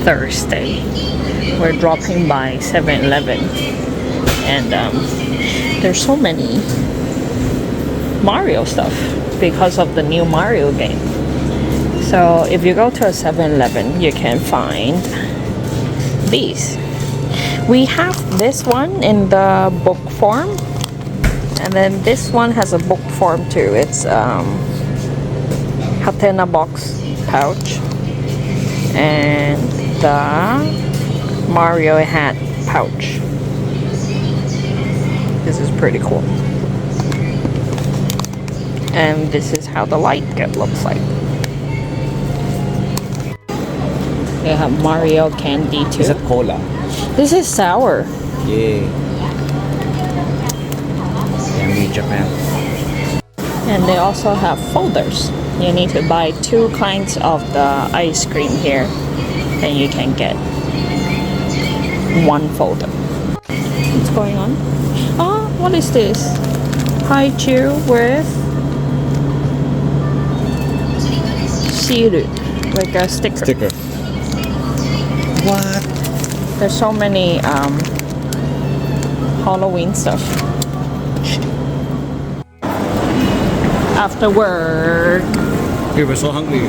Thursday. We're dropping by 7-Eleven, and there's so many Mario stuff because of the new Mario game. So if you go to a 7-Eleven, you can find these. We have this one in the book form, and then this one has a book form too. It's Hatena box pouch and the Mario hat pouch. This is pretty cool. And this is how the light looks like. They have Mario candy too. Is it cola? This is sour. Yeah. Yummy Japan. And they also have folders. You need to buy 2 kinds of the ice cream here, and you can get 1 folder. What's going on? Oh, what is this? Haichu with seared, like a sticker. What? There's so many Halloween stuff. After work. We were so hungry.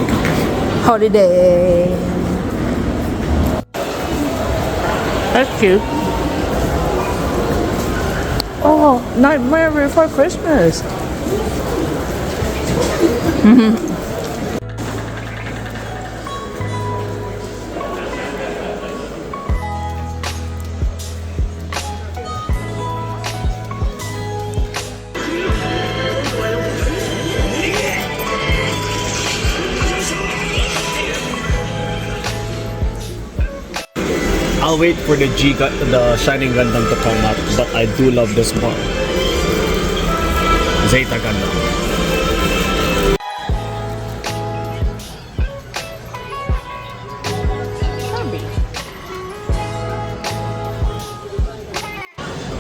Holiday. That's cute. Oh, Nightmare Before Christmas. I'll wait for the Shining Gundam to come up, but I do love this one. Zeta Gundam.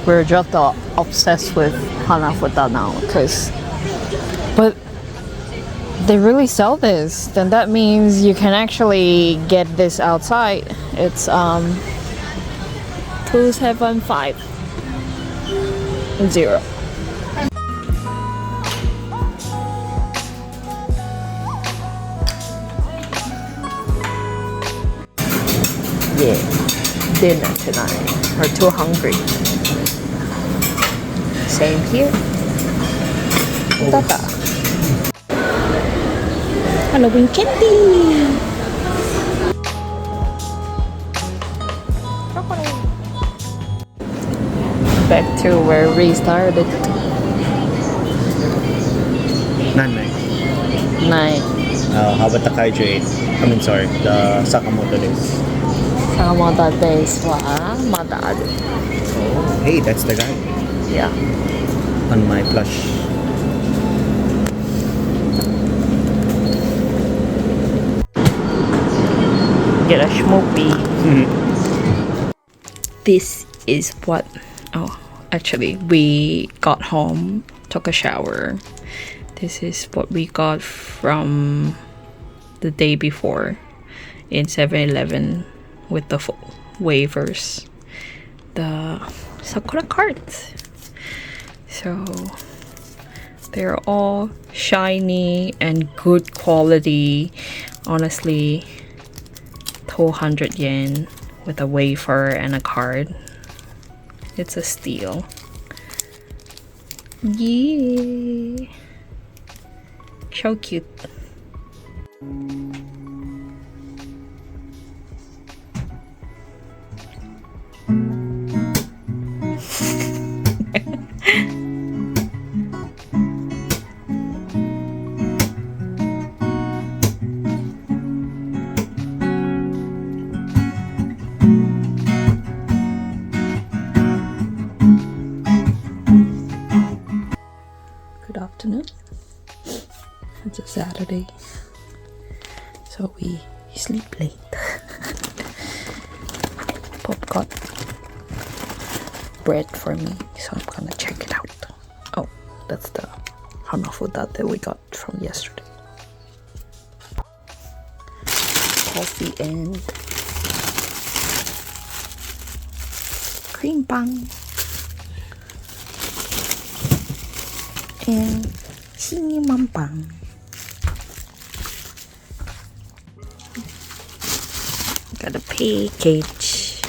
We're just obsessed with Hanafuda now, but they really sell this. Then that means you can actually get this outside. It's 2750. Yeah, dinner tonight. We're too hungry. Same here. Tata. Halloween candy. Back to where we started. 9. How about the Kaiju 8? I mean, sorry, the Sakamoto days. Sakamoto days wa mada aru. Oh, hey, that's the guy. Yeah. On my plush. Get a schmoopy. This is what. Oh, actually, we got home, took a shower. This is what we got from the day before in 7-Eleven with the wafers, the Sakura cards. So they're all shiny and good quality. Honestly, 200 yen with a wafer and a card. It's a steal. Yeah. So cute. Good afternoon. It's a Saturday, so we sleep late. Pop got bread for me, so I'm gonna check it out. Oh, that's the hanafuda that we got from yesterday. Coffee and cream bun, and cinnamon bun. Got a package.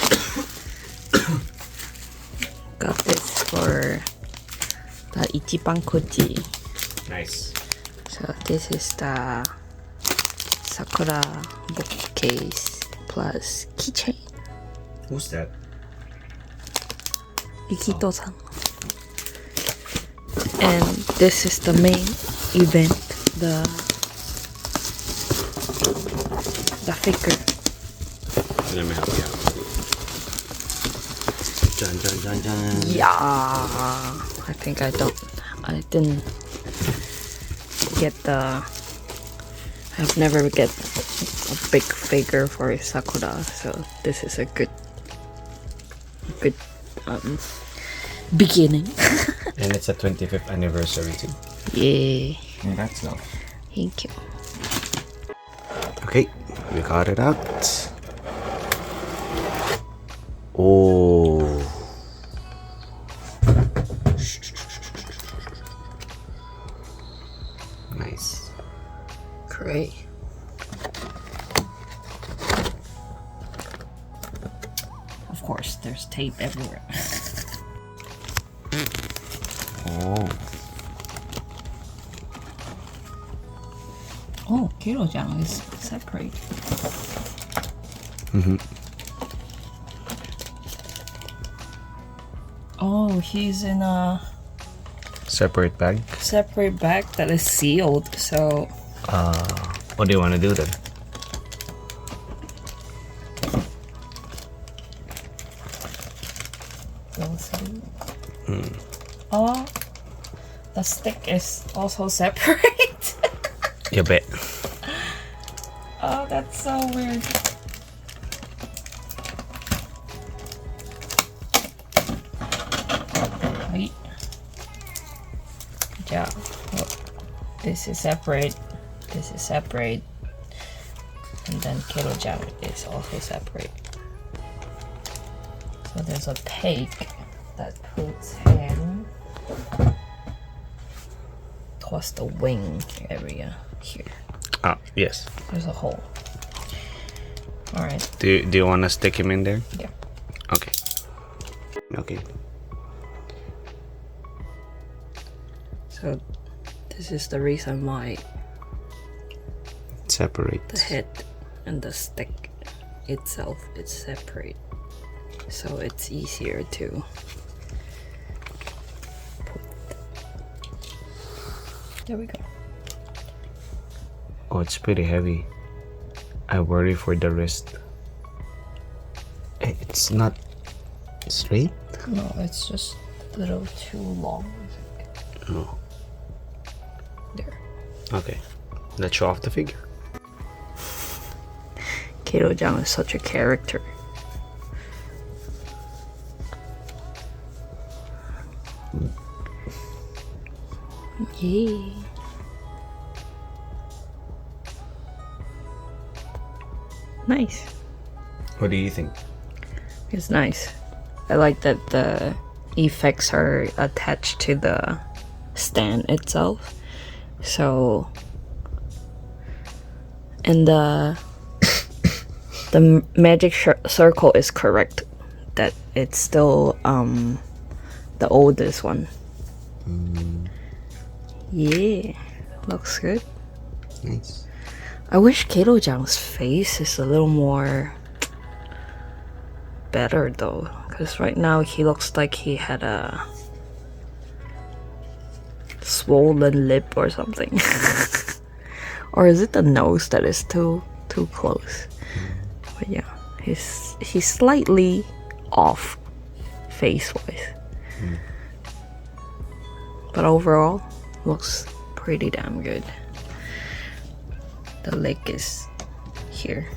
Got this for the Ichiban Kuji. Nice. So this is the Sakura bookcase plus keychain. Who's that? Yukito-san. And this is the main event, the figure. Let me help you out. Dun, dun, dun, dun. Yeah, I think I didn't get I've never get a big figure for Sakura, so this is a good beginning. And it's a 25th anniversary too. Yeah. Congrats though. Thank you. Okay, we got it out. Oh. Nice. Great. Of course, there's tape everywhere. Oh. Oh, Kiro-chan is separate. Oh, he's in a Separate bag. separate bag that is sealed, so What do you want to do then? we'll see. Oh, the stick is also separate. You bet. Oh, that's so weird. Wait. Yeah. Look. This is separate. This is separate. And then Kiro-chan is also separate. So there's a peg that puts him towards the wing area here. Ah, yes. There's a hole. Alright. Do you want to stick him in there? Yeah. Okay. Okay. So this is the reason why Separate. the head and the stick itself is separate. So it's easier to put. There we go. Oh, it's pretty heavy. I worry for the wrist. It's not straight? No, it's just a little too long. No. There. Okay. Let's show off the figure. Kiro-chan is such a character. Yay. Nice. What do you think? It's nice. I like that the effects are attached to the stand itself. So, and the magic circle is correct. That it's still the oldest one. Yeah, looks good. Nice. I wish Kiro-chan's face is a little more better though, because right now he looks like he had a swollen lip or something. Or is it the nose that is too close? But yeah, he's slightly off face-wise. But overall, looks pretty damn good. The leg is here.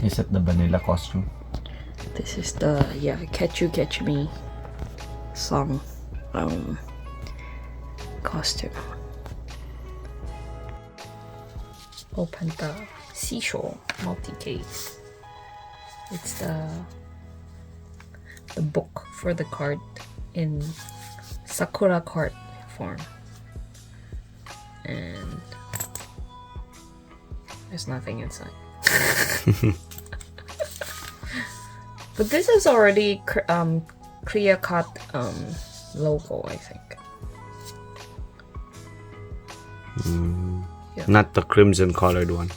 Is it the vanilla costume? This is the Catch You Catch Me song costume. Open the seashore multi-case. It's the book for the card in Sakura card form, and there's nothing inside. But this is already clear cut logo, I think. Yeah. Not the crimson colored one.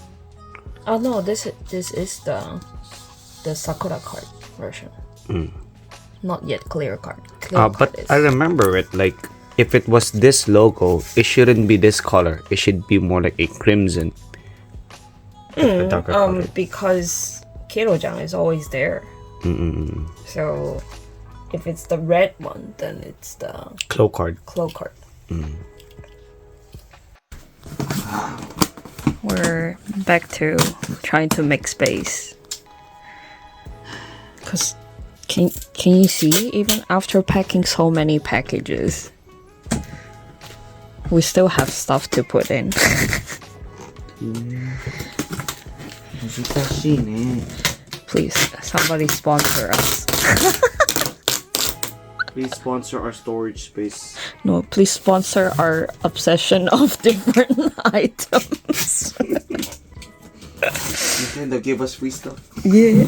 Oh no, this is the Sakura card version. Not yet clear card. But I remember it, like, if it was this logo, it shouldn't be this color. It should be more like a crimson. A darker color. Because Kiro-chan is always there. So if it's the red one, then it's the Claw card. Claw card. We're back to trying to make space. Cause can you see, even after packing so many packages, we still have stuff to put in. Please, somebody sponsor us. Please sponsor our storage space. No, please sponsor our obsession of different items. Nintendo give us free stuff. Yeah.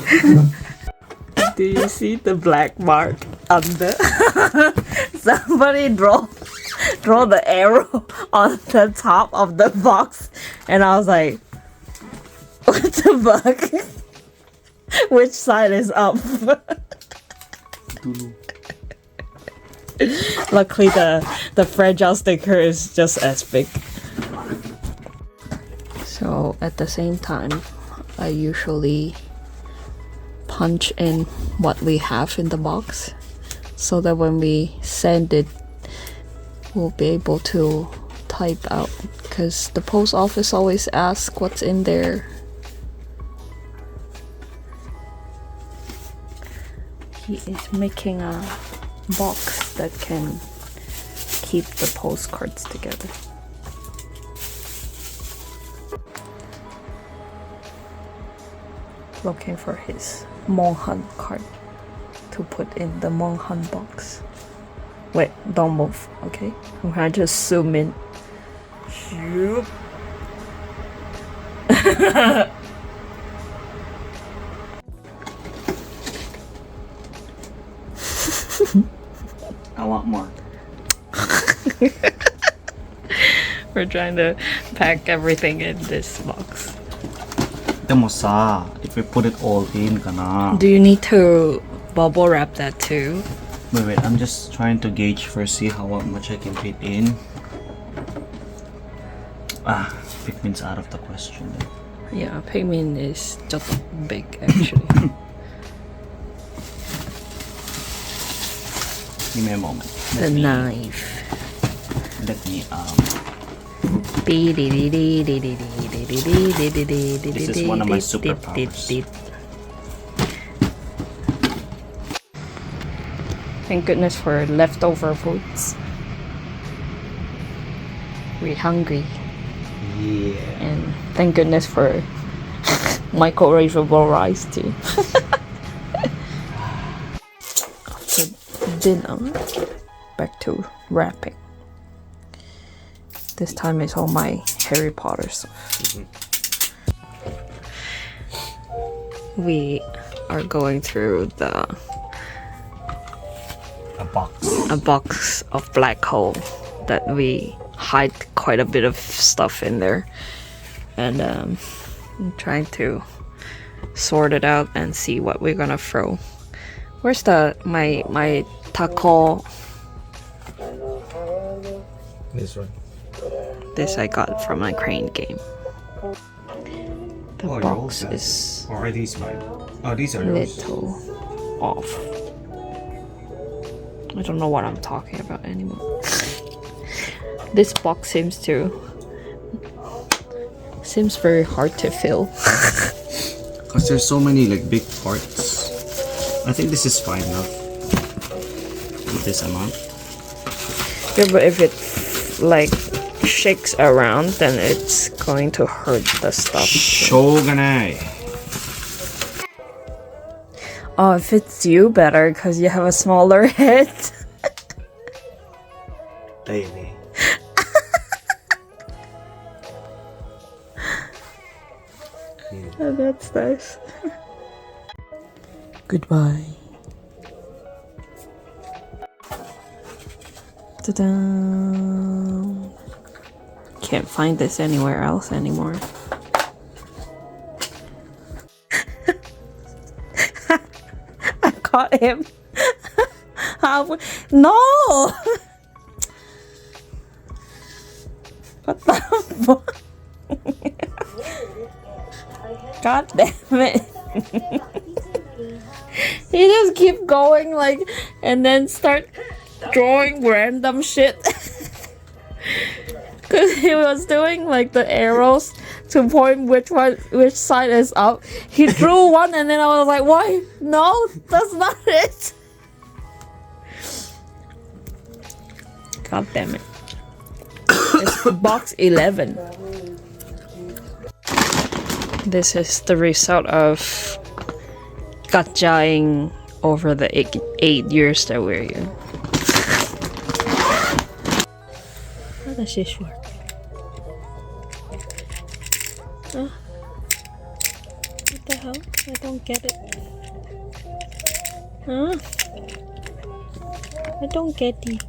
Do you see the black mark under? Somebody draw the arrow on the top of the box, and I was like, what the fuck? Which side is up? Luckily the fragile sticker is just as big. So at the same time, I usually punch in what we have in the box so that when we send it, we'll be able to type out, because the post office always asks what's in there. He is making a box that can keep the postcards together. Looking for his Monhan card to put in the Monhan box. Wait, don't move, okay? I'm gonna just zoom in. Shoop. I want more. We're trying to pack everything in this box. If we put it all in, Do you need to bubble wrap that too? Wait, I'm just trying to gauge first, see how much I can fit in. Pikmin's out of the question then. Yeah, Pikmin is just big actually. Give me a moment. The knife. Let me This is one of my superpowers. Thank goodness for leftover foods. We're hungry. Yeah. And thank goodness for microwavable rice too. After dinner, back to wrapping. This time it's all my Harry Potter stuff. We are going through a box of black hole that we hide quite a bit of stuff in there, and I'm trying to sort it out and see what we're gonna throw. Where's my taco? This one. This I got from my crane game. The box is or are these mine? Oh, these are yours. little off. I don't know what I'm talking about anymore. This box seems very hard to fill. Because there's so many like big parts. I think this is fine enough. With this amount. Yeah, but if it like shakes around, then it's going to hurt the stuff. Shogunai. Oh, it fits you better because you have a smaller head. Baby. Oh, that's nice. Goodbye. Ta-da! Can't find this anywhere else anymore. I caught him. No! What the fuck? God damn it. He just keep going like and then start drawing random shit. Cause he was doing like the arrows to point which side is up. He drew one and then I was like, why? No, that's not it. God damn it. It's box 11. This is the result of gachaing over the 8 years that we're here. How does this work? What the hell? I don't get it. Huh? I don't get it.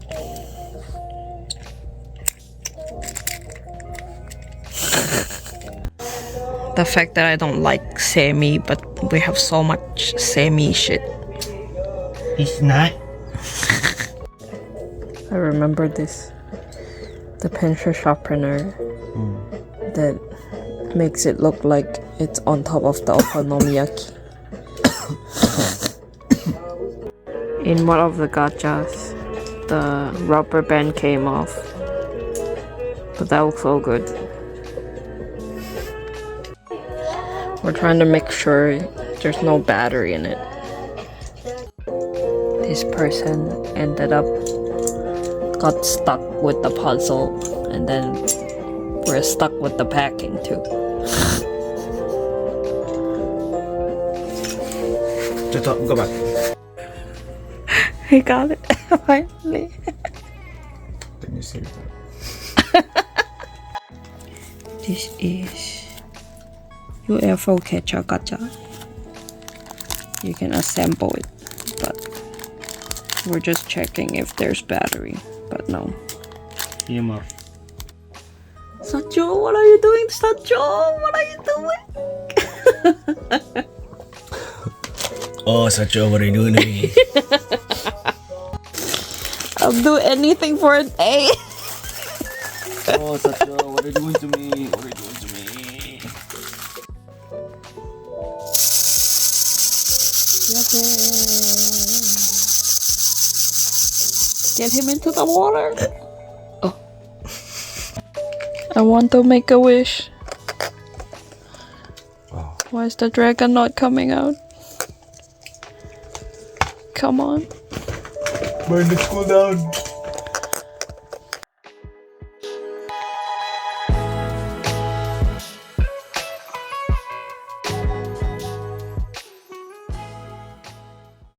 The fact that I don't like semi, but we have so much semi shit. It's not. I remember this. The pencil sharpener that makes it look like it's on top of the okonomiyaki. In one of the gachas, the rubber band came off. But that looks so good. We're trying to make sure there's no battery in it. This person ended up got stuck with the puzzle and then we're stuck with the packing too. Go back. I got it finally. Can you see that? This is UFO catcher gacha. You can assemble it, but we're just checking if there's battery, but no. Yuma. Sacho, what are you doing? Sacho, what are you doing? Oh, Sacho, what are you doing to me? I'll do anything for an A. Oh, Sacho, what are you doing to me? What are you doing to me? Get him into the water. Oh. I want to make a wish. Oh. Why is the dragon not coming out? Come on. Burn the school down.